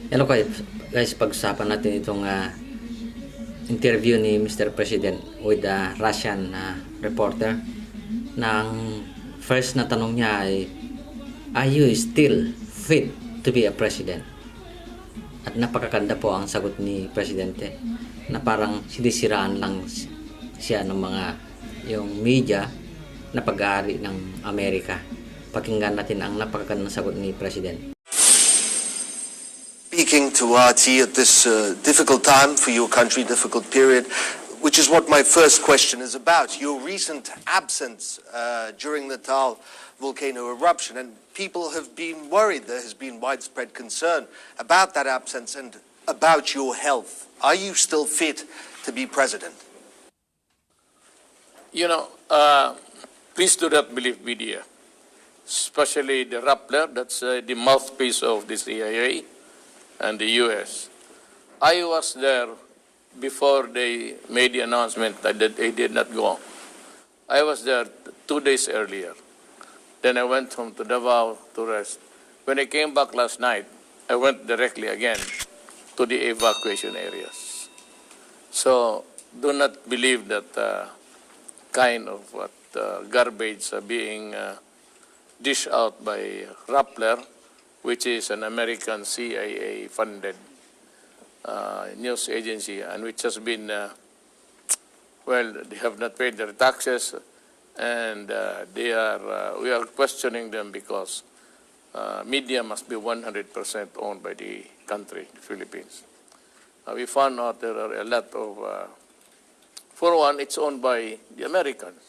Hello guys, pag-usapan natin itong interview ni Mr. President with the Russian reporter. Nang first na tanong niya ay, are you still fit to be a president? At napakaganda po ang sagot ni Presidente na parang sinisiraan lang siya ng mga yung media na pag-aari ng Amerika. Pakinggan natin ang napakagandang sagot ni President. Speaking to RT at this difficult time for your country, difficult period, which is what my first question is about. Your recent absence during the Tal volcano eruption, and people have been worried. There has been widespread concern about that absence and about your health. Are you still fit to be president? You know, please do not believe media, especially the Rappler, that's the mouthpiece of the CIA and the U.S. I was there before they made the announcement that they did not go. I was there 2 days earlier. Then I went home to Davao to rest. When I came back last night, I went directly again to the evacuation areas. So do not believe that kind of garbage being dished out by Rappler, which is an American CIA-funded news agency, and which has been, well, they have not paid their taxes, and we are questioning them because media must be 100% owned by the country, the Philippines. We found out there are a lot of, for one, it's owned by the Americans,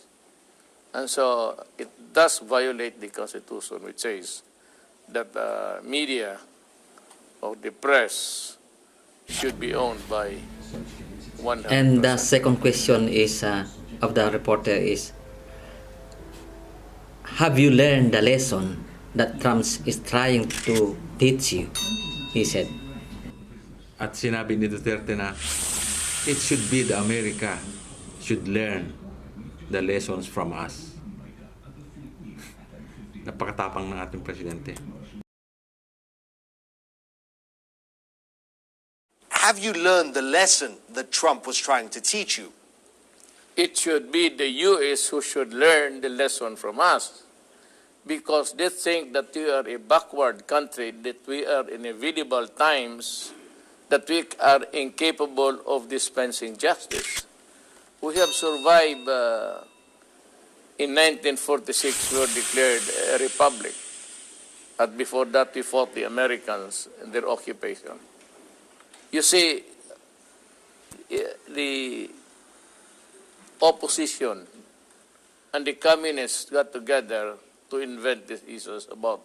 and so it does violate the Constitution, which says that media or the press should be owned by 100%. And the second question is of the reporter is, have you learned the lesson that Trump is trying to teach you? He said. At sinabi ni Duterte na it should be the America should learn the lessons from us. Napakatapang ng ating presidente. Have you learned the lesson that Trump was trying to teach you? It should be the U.S. who should learn the lesson from us, because they think that we are a backward country, that we are in inevitable times, that we are incapable of dispensing justice. We have survived. In 1946, we were declared a republic. And before that, we fought the Americans in their occupation. You see, the opposition and the communists got together to invent these issues about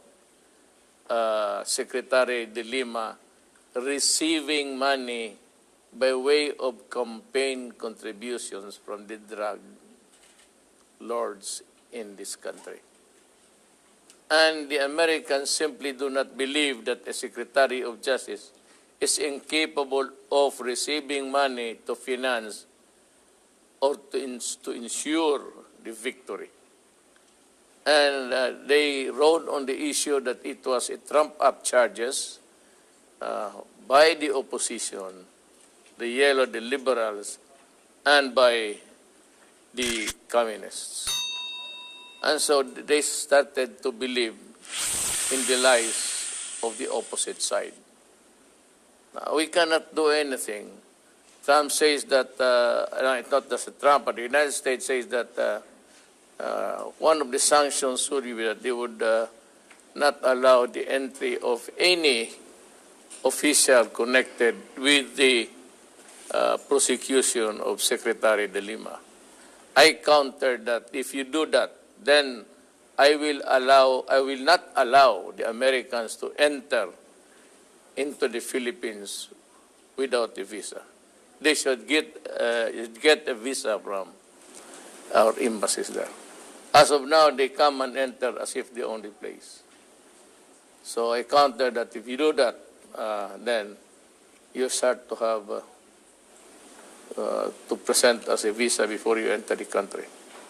Secretary de Lima receiving money by way of campaign contributions from the drug lords in this country. And the Americans simply do not believe that a Secretary of Justice is incapable of receiving money to finance or to ensure the victory. And they wrote on the issue that it was a trump-up charges by the opposition, the yellow, the liberals, and by the communists. And so they started to believe in the lies of the opposite side. Now, we cannot do anything. Trump says that, not just Trump, but the United States says that one of the sanctions would be that they would not allow the entry of any official connected with the prosecution of Secretary de Lima. I countered that if you do that, then I will not allow the Americans to enter into the Philippines without a visa. They should get a visa from our embassies there. As of now, they come and enter as if they own the place. So I countered that if you do that, then you start to have to present as a visa before you enter the country.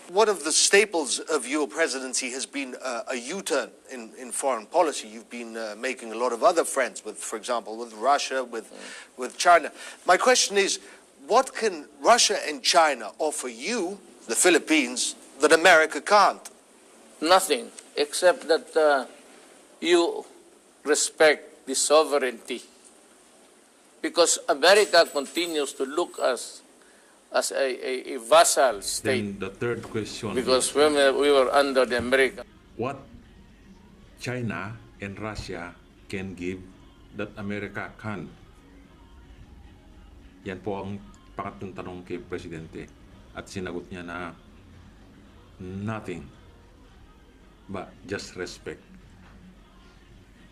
One of the staples of your presidency has been a U-turn in foreign policy. You've been making a lot of other friends with, for example, with Russia, with China. My question is, what can Russia and China offer you, the Philippines, that America can't? Nothing, except that you respect the sovereignty. Because America continues to look as a vassal state. Then the third question Because is, when we were under the American, what China and Russia can give that America can't? Yan po ang pangatlong tanong kay Presidente. At sinagot niya na nothing but just respect.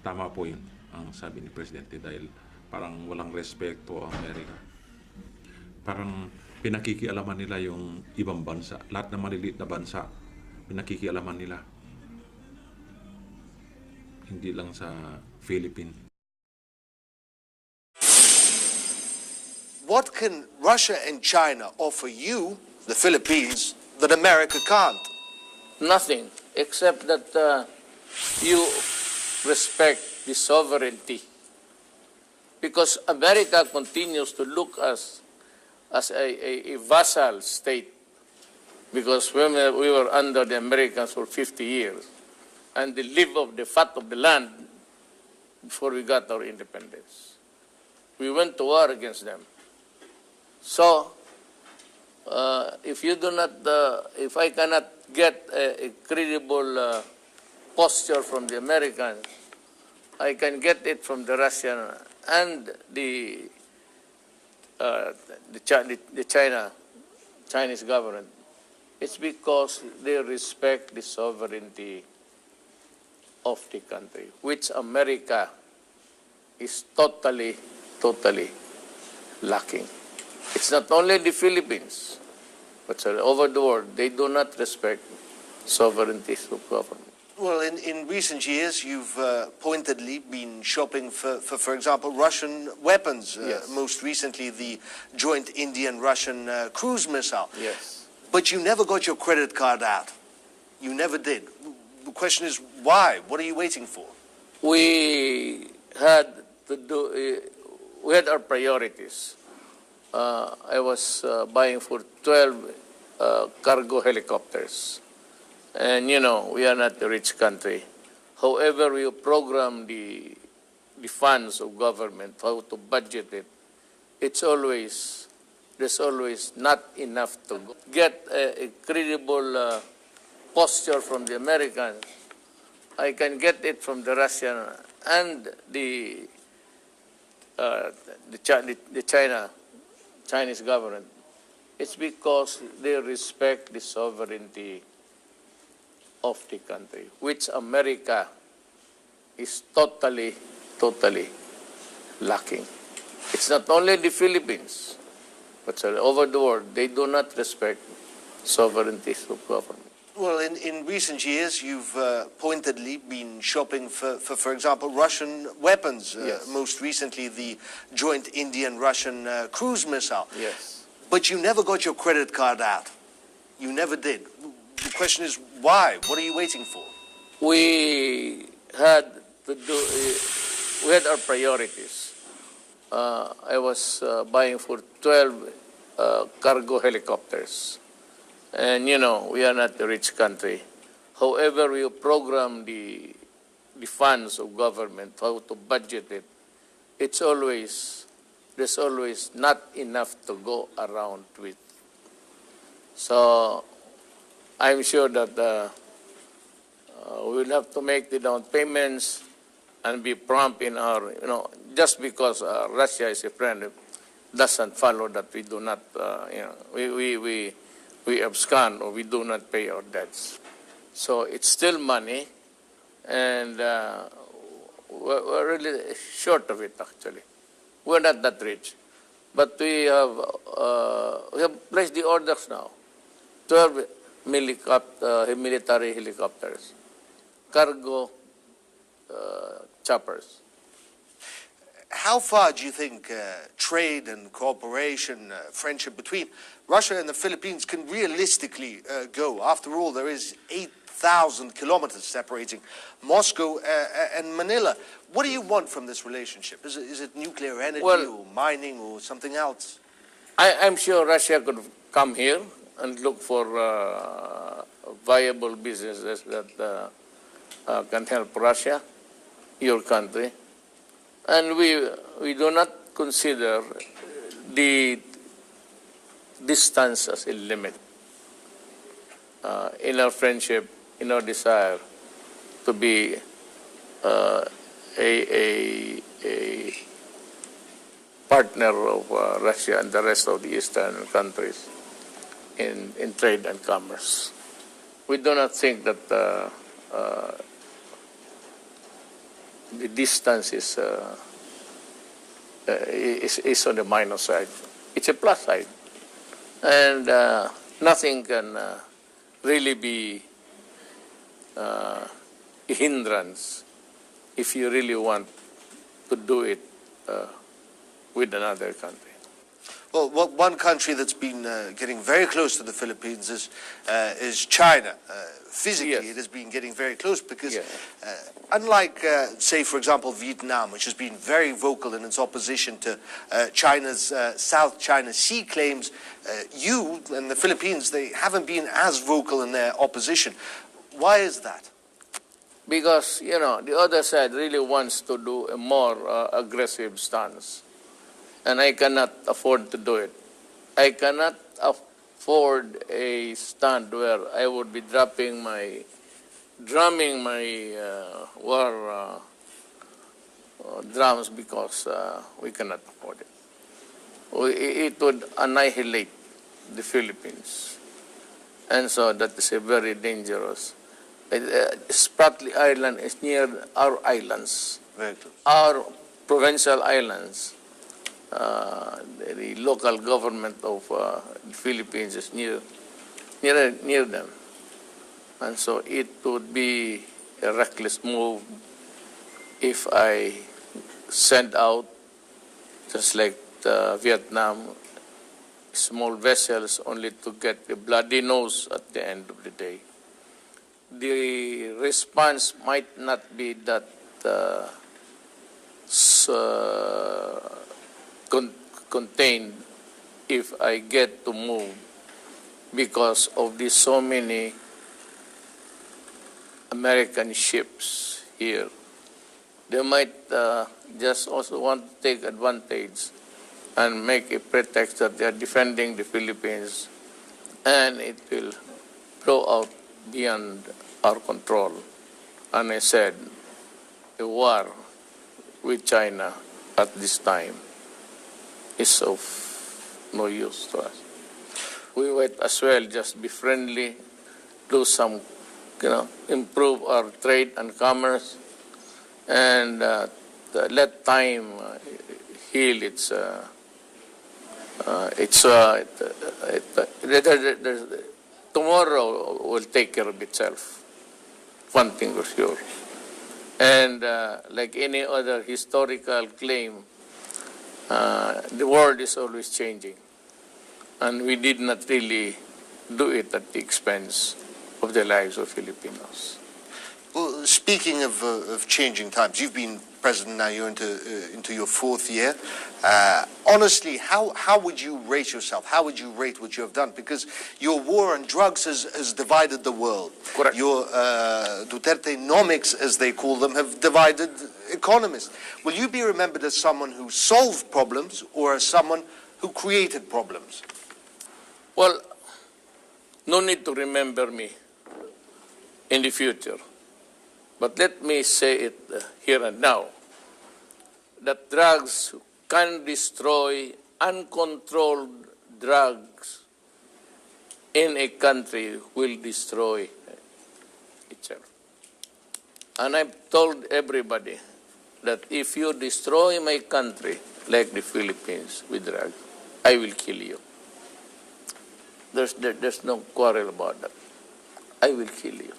Tama po yun ang sabi ni Presidente dahil parang walang respeto ang Amerika. Parang pinakikialaman nila yung ibang bansa. Lahat ng maliliit na bansa, pinakikialaman nila. Hindi lang sa Philippines. What can Russia and China offer you, the Philippines, that America can't? nothing, except that you respect the sovereignty. Because America continues to look as a vassal state. Because when we were under the Americans for 50 years, and they live off the fat of the land before we got our independence. We went to war against them. So, if you do not, if I cannot get a credible posture from the Americans, I can get it from the Russian and the Chinese government. It's because they respect the sovereignty of the country, which America is totally lacking. It's not only the Philippines, but over the world, they do not respect sovereignty of government. Well, in recent years, you've pointedly been shopping for example, Russian weapons. Yes. Most recently, the joint Indian-Russian cruise missile. Yes. But you never got your credit card out. You never did. The question is, why? What are you waiting for? We had to do. We had our priorities. I was buying for 12 cargo helicopters. And, you know, we are not a rich country. However, we program the funds of government, how to budget it. There's always not enough to get a credible posture from the Americans. I can get it from the Russian and the Chinese government. It's because they respect the sovereignty of the country, which America is totally lacking. It's not only the Philippines, but over the world, they do not respect sovereignty of government. Well, in recent years, you've pointedly been shopping for example, Russian weapons. Yes. Most recently, the joint Indian-Russian cruise missile. Yes. But you never got your credit card out. You never did. The question is, why? What are you waiting for? We had to do. We had our priorities. I was buying for 12 cargo helicopters. And, you know, we are not a rich country. However, we program the funds of government, how to budget it. There's always not enough to go around with. So, I'm sure that we'll have to make the down payments and be prompt in our, you know, just because Russia is a friend, doesn't follow that we do not, we abscond or we do not pay our debts. So it's still money, and we're really short of it, actually. We're not that rich. But we have placed the orders now. 12 military helicopters, cargo choppers. how far do you think trade and cooperation, friendship between Russia and the Philippines can realistically go? After all, there is 8,000 kilometers separating Moscow and Manila. What do you want from this relationship? Is it nuclear energy or mining or something else? I'm sure Russia could come here and look for viable businesses that can help Russia, your country. And we do not consider the distance as a limit in our friendship, in our desire to be a partner of Russia and the rest of the Eastern countries in trade and commerce. We do not think that the distance is on the minus side. It's a plus side. And nothing can really be a hindrance if you really want to do it with another country. Well, one country that's been getting very close to the Philippines is China. Physically, Yes. it has been getting very close because, Yes. unlike, say, for example, Vietnam, which has been very vocal in its opposition to China's South China Sea claims, you and the Philippines, they haven't been as vocal in their opposition. Why is that? Because, the other side really wants to do a more aggressive stance. And I cannot afford to do it. I cannot afford a stand where I would be drumming my war drums because we cannot afford it. It would annihilate the Philippines. And so that is a very dangerous. Spratly Island is near our islands, Very close. our provincial islands. The local government of the Philippines is near them. And so it would be a reckless move if I send out, just like Vietnam, small vessels only to get a bloody nose at the end of the day. The response might not be that contained if I get to move because of the so many American ships here. They might just also want to take advantage and make a pretext that they are defending the Philippines, and it will blow out beyond our control. And I said, a war with China at this time is of no use to us. We might as well just be friendly, do some, improve our trade and commerce, and let time heal its. Tomorrow will take care of itself. One thing for sure. And like any other historical claim, the world is always changing. And we did not really do it at the expense of the lives of Filipinos. Well, speaking of changing times, you've been president now, you're into your fourth year. Honestly, how would you rate yourself? How would you rate what you have done? Because your war on drugs has divided the world. Correct. Your Duterte-nomics, as they call them, have divided economists. Will you be remembered as someone who solved problems or as someone who created problems? Well, no need to remember me in the future. But let me say it here and now, that drugs can destroy, uncontrolled drugs in a country will destroy itself. And I've told everybody that if you destroy my country, like the Philippines, with drugs, I will kill you. There's no quarrel about that. I will kill you.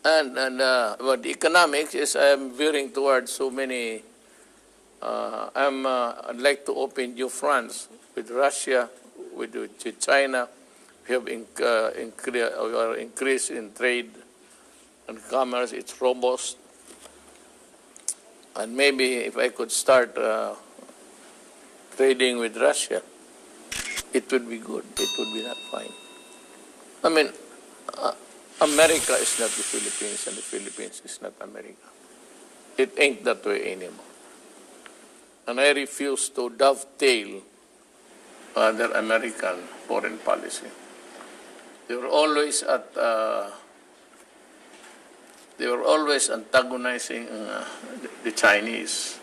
And but the economics is I'm veering towards so many I'd like to open new fronts with Russia, with China. We have increase in trade and commerce. It's robust. And maybe if I could start trading with Russia, it would be good. It would be not fine. I mean, America is not the Philippines, and the Philippines is not America. It ain't that way anymore. And I refuse to dovetail their American foreign policy. They were always antagonizing the Chinese.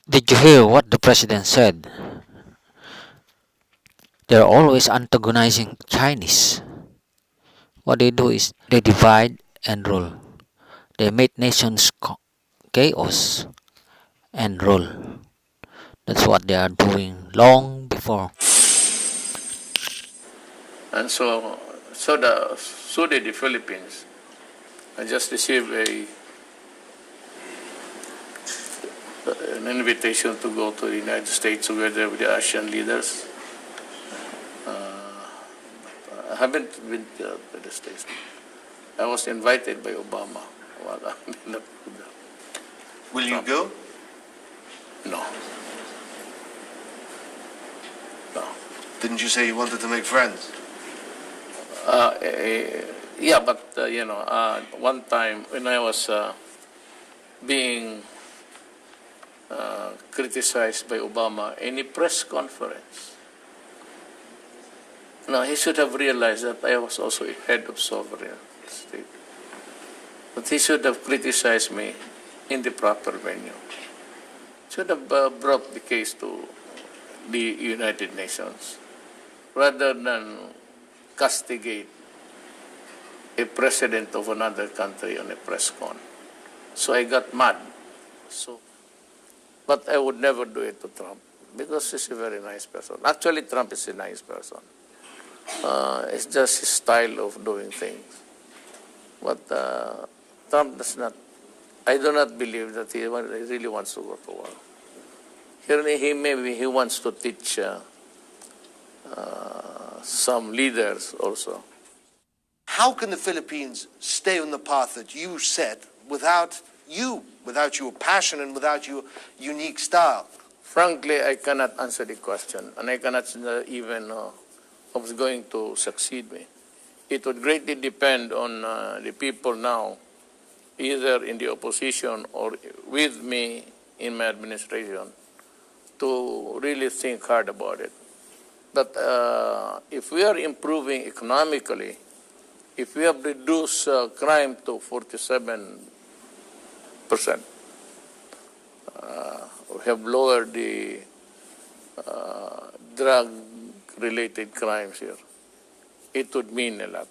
Did you hear what the president said? They're always antagonizing Chinese. What they do is they divide and rule. They make nations chaos and rule. That's what they are doing long before. And so did the Philippines. I just received an invitation to go to the United States together with the Asian leaders. I haven't been to the States. I was invited by Obama. Well, I did not go there. Will you go? No. No. Didn't you say you wanted to make friends? Yeah, but one time when I was being criticized by Obama in a press conference, he should have realized that I was also a head of sovereign state. But he should have criticized me in the proper venue. Should have brought the case to the United Nations rather than castigate a president of another country on a press con. So I got mad. But I would never do it to Trump because he's a very nice person. Actually, Trump is a nice person. It's just his style of doing things. But Trump does not. I do not believe that he really wants to go to war. Maybe he wants to teach some leaders also. How can the Philippines stay on the path that you set without your passion and without your unique style? Frankly, I cannot answer the question, and I cannot even know who's going to succeed me. It would greatly depend on the people now, either in the opposition or with me in my administration, to really think hard about it. But if we are improving economically, if we have reduced crime to 47%, we have lowered the drug-related crimes here, it would mean a lot.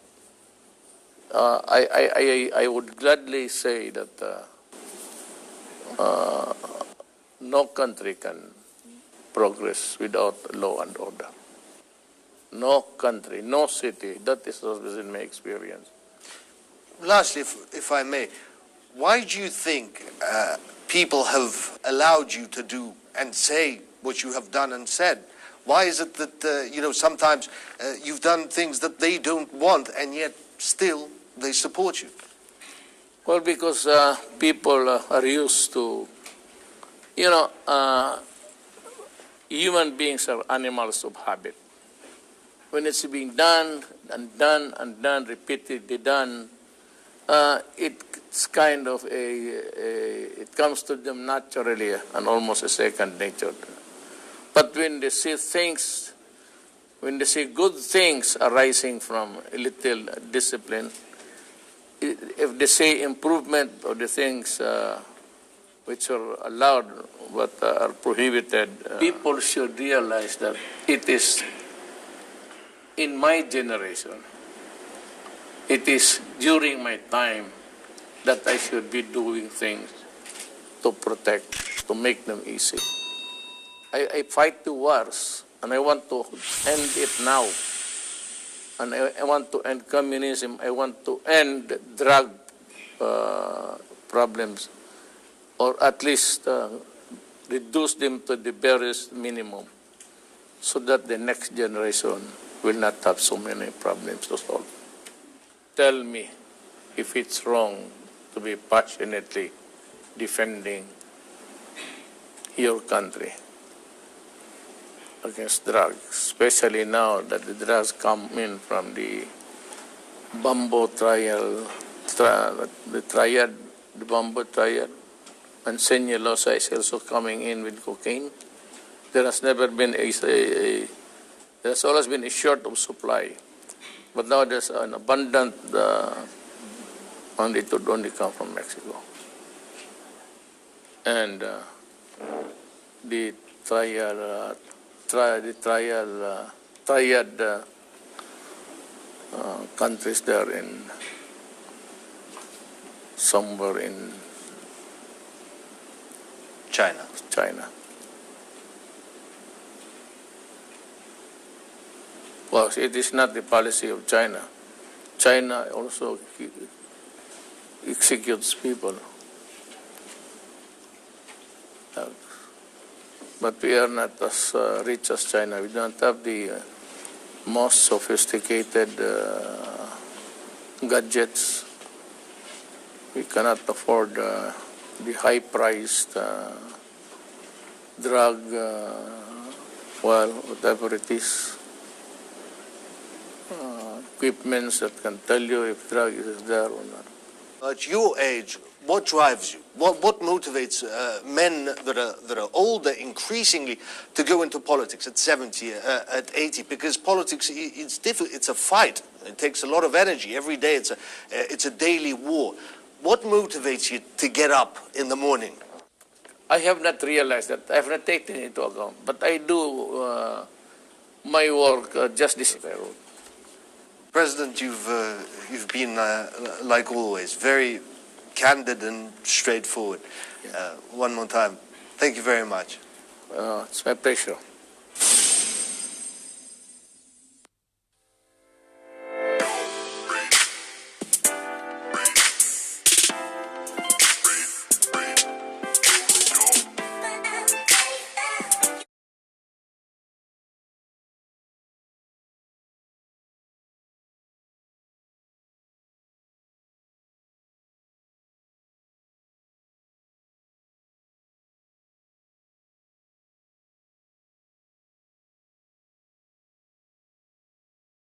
I would gladly say that no country can progress without law and order. No country, no city. That is in my experience. Lastly, if I may, why do you think people have allowed you to do and say what you have done and said? Why is it that sometimes you've done things that they don't want and yet still they support you? Well, because people are used to, human beings are animals of habit. When it's being done and done and done, repeatedly done, it's kind of it comes to them naturally and almost a second nature. But when they see things, when they see good things arising from a little discipline, if they say improvement or the things which are allowed but are prohibited, people should realize that it is in my generation, it is during my time that I should be doing things to protect, to make them easy. I fight the wars, and I want to end it now. And I want to end communism. I want to end drug problems. or at least reduce them to the barest minimum so that the next generation will not have so many problems to solve. Tell me if it's wrong to be passionately defending your country against drugs, especially now that the drugs come in from the Bamboo trial, the Bamboo trial, and Senyelosa is also coming in with cocaine. There has never been there's always been a short of supply, but now there's an abundant, and it would only come from Mexico. And the triad countries there in somewhere in China. Well, it is not the policy of China. China also executes people. But we are not as rich as China. We don't have the most sophisticated gadgets. We cannot afford the high-priced drug, whatever it is, equipments that can tell you if drug is there or not. At your age, what drives you? What motivates men that are older increasingly to go into politics at 70, at 80? Because politics, it's difficult. It's a fight. It takes a lot of energy every day. It's a daily war. What motivates you to get up in the morning? I have not realized that. I have not taken it into account. But I do my work just this way. President, you've been, like always, very candid and straightforward. One more time, thank you very much. It's my pleasure.